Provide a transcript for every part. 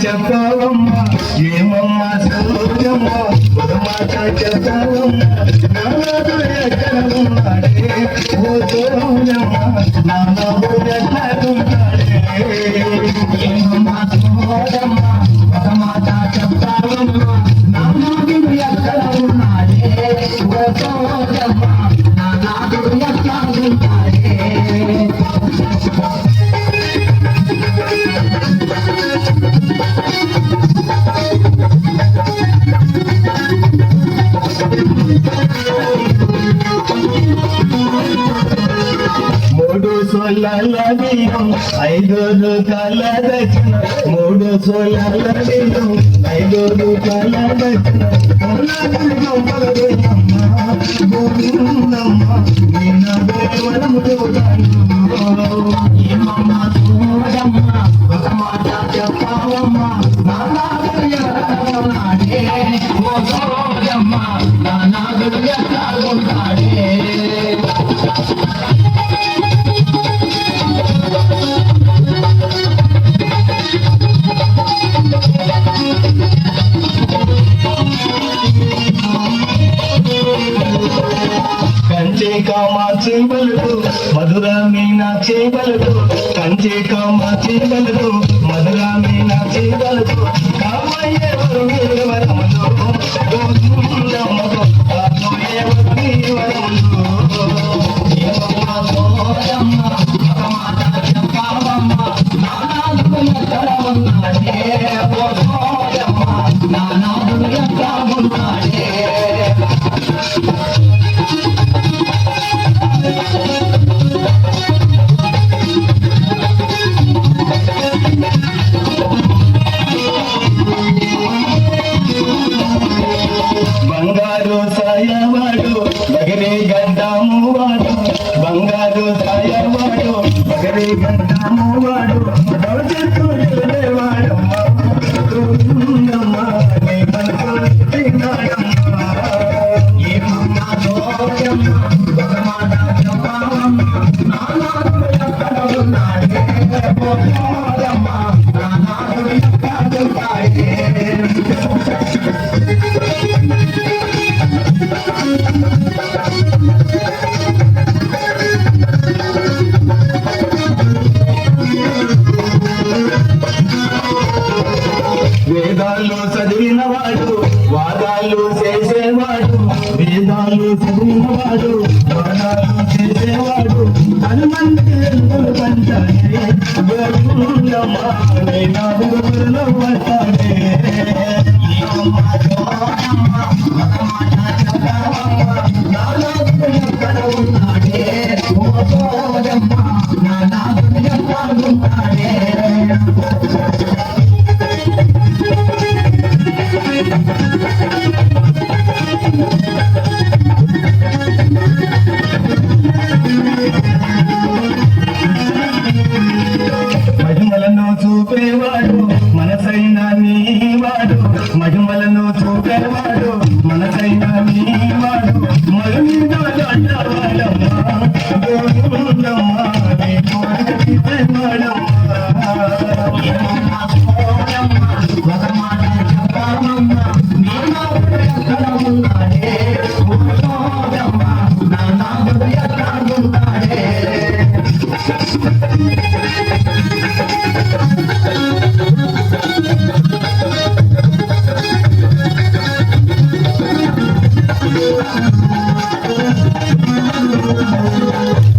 చెప్పవమ్మా ఏమమ్మా సౌజమ్మ ఒక మాట చెప్పవమ్మా నాన్నడు ఎక్కడ ఉన్నాడే ఓ సౌజమ్మ నాన్నడు ఎక్కడ ఉన్నాడే ఏమమ్మా సౌజమ్మ ఒక మాట చెప్పవమ్మా నాన్నడు ఎక్కడ ఉన్నాడే ఓ సౌజమ్మ నాన్నడు ఎక్కడ ఉన్నాడే మూడు సోలాల బియ్యం 5 రూపాయల దక్షిణ మూడు సోలాల బియ్యం 5 రూపాయల దక్షిణ ఏమమ్మా చూడమ్మ ఒక మాట చెప్పవమ్మా నాడే ఓ చూడమ్మ నాడు ఎట్లా ఉంటాడే కంచి కామాక్షి బలుడు మధుర మీనాక్షి బలుడు కంచి కామాక్షి బలుడు మధుర మీనాక్షి బలుడు కామయ్యేవరు వరములు గోవిందమ్మకు కామయ్యేవరు వరములు ఏమమ్మా సోదమ్మ ఒక మాట చెప్పవమ్మ నానాడు ఎక్కడ ఉన్నాడే ఓ సోదమ్మ నానాడు ఎక్కడ ఉన్నాడే బంగారు సాయవాడు బగరి గడ్డము వాడు బంగారు సాయవాడు బగరి గడ్డము వాడు వేదాలు చదివినవాడు వాదాలు చేసేవాడు వేదాలు చదివినవాడు వాదాలు చేసేవాడు హనుమంతుడు పంచాడే పట్టాడే మహిమలను చూపేవాడు మనసైన నీవాడు మహిమలను చూపేవాడు మనసైన నీవాడు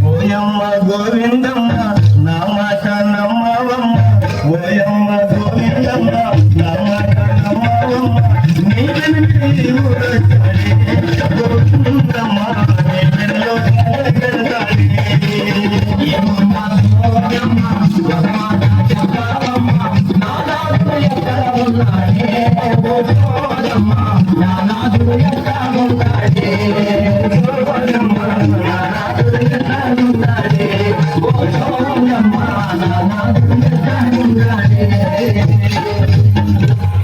ఓయమ్మ గోవిందమ్మ నా మాట నమ్మవమ్మ ఓయమ్మ గోవిందమ్మ నా మాట నమ్మవమ్మ గోవిందమ్మ నానాడు